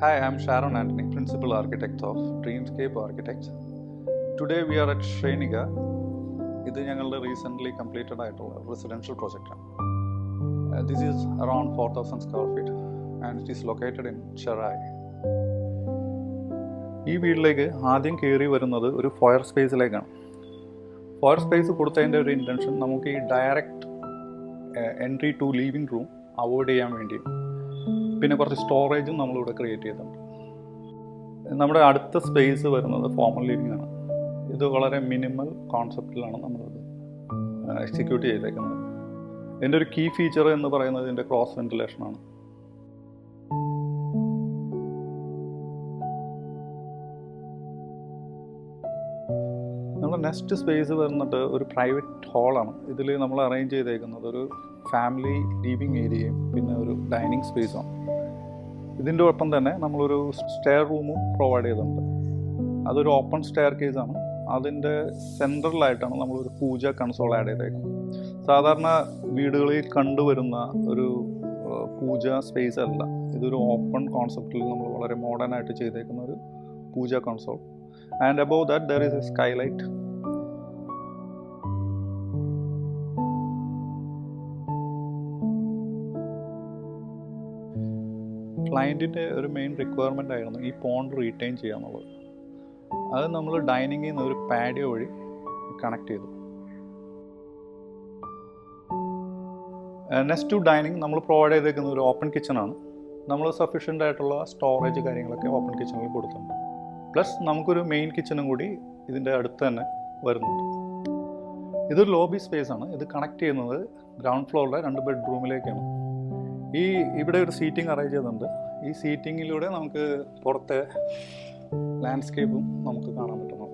Hi, I'm Sharon Anthony, Principal Architect of Dreamscape Architects. Today we are at Shreniga. This is our recently completed residential project. This is around 4,000 square feet and it is located in Cherai. ഈ വീട്ടിലേക്ക് ആദ്യം കയറി വരുന്നത് ഒരു fire സ്പേസിലേക്കാണ്. Fire space കൊടുത്തതിൻ്റെ ഒരു intention നമുക്ക് ഈ direct entry to living room avoid ചെയ്യാൻ വേണ്ടി, പിന്നെ കുറച്ച് സ്റ്റോറേജും നമ്മളിവിടെ ക്രിയേറ്റ് ചെയ്തിട്ടുണ്ട്. നമ്മുടെ അടുത്ത സ്പേസ് വരുന്നത് ഫോമൽ ലിവിങ് ആണ്. ഇത് വളരെ മിനിമൽ കോൺസെപ്റ്റിലാണ് നമ്മളിത് എക്സിക്യൂട്ട് ചെയ്തേക്കുന്നത്. ഇതിൻ്റെ ഒരു കീ ഫീച്ചർ എന്ന് പറയുന്നത് ഇതിൻ്റെ ക്രോസ് വെന്റിലേഷനാണ്. നമ്മുടെ നെക്സ്റ്റ് സ്പേസ് വരുന്നിട്ട് ഒരു പ്രൈവറ്റ് ഹാളാണ്. ഇതിൽ നമ്മൾ അറേഞ്ച് ചെയ്തേക്കുന്നത് ഒരു ഫാമിലി ലിവിങ് ഏരിയയും പിന്നെ ഒരു ഡൈനിങ് സ്പേസുമാണ്. ഇതിൻ്റെ ഒപ്പം തന്നെ നമ്മളൊരു സ്റ്റെയർ റൂമും പ്രൊവൈഡ് ചെയ്തിട്ടുണ്ട്. അതൊരു ഓപ്പൺ സ്റ്റെയർ കേസാണ്. അതിൻ്റെ സെൻട്രലായിട്ടാണ് നമ്മളൊരു പൂജ കൺസോൾ ആഡ് ചെയ്തേക്കുന്നത്. സാധാരണ വീടുകളിൽ കണ്ടുവരുന്ന ഒരു പൂജ സ്പേസ് അല്ല, ഇതൊരു ഓപ്പൺ കോൺസെപ്റ്റിൽ നമ്മൾ വളരെ മോഡേൺ ആയിട്ട് ചെയ്തേക്കുന്ന ഒരു puja console. And above that there is a skylight. ക്ലയൻറ്റിൻ്റെ ഒരു മെയിൻ റിക്വയർമെൻ്റ് ആയിരുന്നു ഈ പോണ്ട് റീറ്റെയിൻ ചെയ്യുക എന്നുള്ളത്. അത് നമ്മൾ ഡൈനിങ്ങിൽ നിന്ന് ഒരു പാഡിയോ വഴി കണക്ട് ചെയ്തു. നെക്സ്റ്റ് ടു ഡൈനിങ് നമ്മൾ പ്രൊവൈഡ് ചെയ്തേക്കുന്ന ഒരു ഓപ്പൺ കിച്ചണാണ്. നമ്മൾ സഫീഷ്യൻ്റ് ആയിട്ടുള്ള സ്റ്റോറേജ് കാര്യങ്ങളൊക്കെ ഓപ്പൺ കിച്ചണിൽ കൊടുത്തിട്ടുണ്ട്. പ്ലസ് നമുക്കൊരു മെയിൻ കിച്ചണും കൂടി ഇതിൻ്റെ അടുത്ത് തന്നെ വരുന്നുണ്ട്. ഇതൊരു ലോബി സ്പേസ് ആണ്. ഇത് കണക്ട് ചെയ്യുന്നത് ഗ്രൗണ്ട് ഫ്ലോറിലെ 2 ബെഡ്റൂമിലേക്കാണ്. ഇവിടെ ഒരു സീറ്റിംഗ് അറേഞ്ച് ചെയ്തിട്ടുണ്ട്. ഈ സീറ്റിങ്ങിലൂടെ നമുക്ക് പുറത്തെ ലാൻഡ്സ്കേപ്പും നമുക്ക് കാണാൻ പറ്റുന്നു.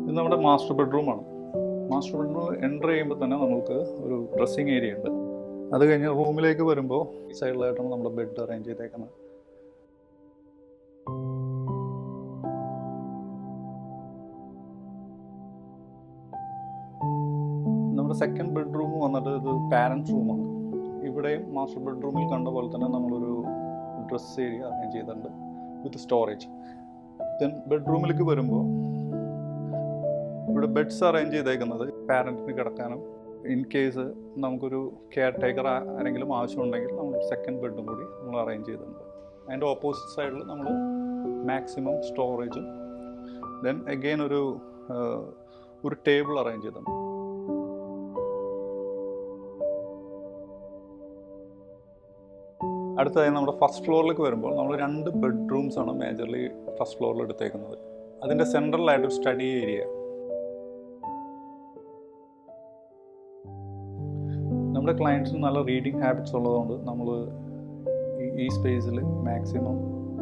ഇത് നമ്മുടെ മാസ്റ്റർ ബെഡ്റൂമാണ്. മാസ്റ്റർ ബെഡ്റൂം എൻ്റർ ചെയ്യുമ്പോൾ തന്നെ നമുക്ക് ഒരു ഡ്രസ്സിങ് ഏരിയ ഉണ്ട്. അത് കഴിഞ്ഞ് റൂമിലേക്ക് വരുമ്പോൾ ഈ സൈഡിലായിട്ടാണ് നമ്മുടെ ബെഡ് അറേഞ്ച് ചെയ്തേക്കുന്നത്. നമ്മുടെ സെക്കൻഡ് ബെഡ്റൂം വന്നിട്ട് ഇത് പാരൻസ് റൂമാണ്. ഇവിടെയും മാസ്റ്റർ ബെഡ്റൂമിൽ കണ്ട പോലെ തന്നെ നമ്മളൊരു ഡ്രസ് ഏരിയ അറേഞ്ച് ചെയ്തിട്ടുണ്ട് വിത്ത് സ്റ്റോറേജ്. ദെൻ ബെഡ്റൂമിലേക്ക് വരുമ്പോൾ ഇവിടെ ബെഡ്സ് അറേഞ്ച് ചെയ്തേക്കുന്നത് പാരൻറ്റിന് കിടക്കാനും ഇൻ കേസ് നമുക്കൊരു കെയർ ടേക്കർ ആരെങ്കിലും ആവശ്യമുണ്ടെങ്കിൽ നമ്മൾ സെക്കൻഡ് ബെഡും കൂടി നമ്മൾ അറേഞ്ച് ചെയ്തിട്ടുണ്ട്. അതിൻ്റെ ഓപ്പോസിറ്റ് സൈഡിൽ നമ്മൾ മാക്സിമം സ്റ്റോറേജും ദെൻ അഗെയിൻ ഒരു ടേബിൾ അറേഞ്ച് ചെയ്തിട്ടുണ്ട്. അടുത്തതായി നമ്മുടെ ഫസ്റ്റ് ഫ്ലോറിലേക്ക് വരുമ്പോൾ നമ്മൾ 2 ബെഡ്റൂംസാണ് മേജർലി ഫസ്റ്റ് ഫ്ലോറിൽ എടുത്തേക്കുന്നത്. അതിൻ്റെ സെൻട്രലായിട്ടൊരു സ്റ്റഡി ഏരിയ. നമ്മുടെ ക്ലയൻറ്റ്സിന് നല്ല റീഡിങ് ഹാബിറ്റ്സ് ഉള്ളതുകൊണ്ട് നമ്മൾ ഈ സ്പേസിൽ മാക്സിമം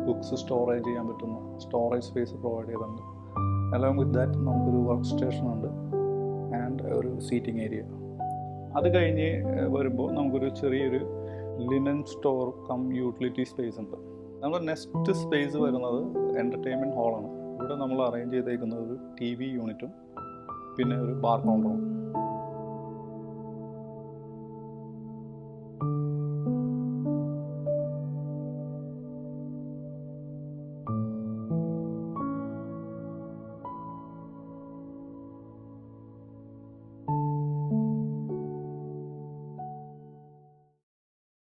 ബുക്സ് സ്റ്റോറേജ് ചെയ്യാൻ പറ്റുന്ന സ്റ്റോറേജ് സ്പേസ് പ്രൊവൈഡ് ചെയ്തിട്ടുണ്ട്. അലോങ് വിത്ത് ദാറ്റ് നമുക്കൊരു വർക്ക് സ്റ്റേഷൻ ഉണ്ട് ആൻഡ് ഒരു സീറ്റിംഗ് ഏരിയ. അത് കഴിഞ്ഞ് വരുമ്പോൾ നമുക്കൊരു ചെറിയൊരു linen store cum utility space ഉണ്ട്. നമ്മുടെ നെക്സ്റ്റ് സ്പേസ് വരുന്നത് എൻ്റർടൈൻമെൻറ്റ് ഹാളാണ്. ഇവിടെ നമ്മൾ അറേഞ്ച് ചെയ്തേക്കുന്നത് ഒരു TV യൂണിറ്റും പിന്നെ ഒരു ബാർ കൗണ്ടറും.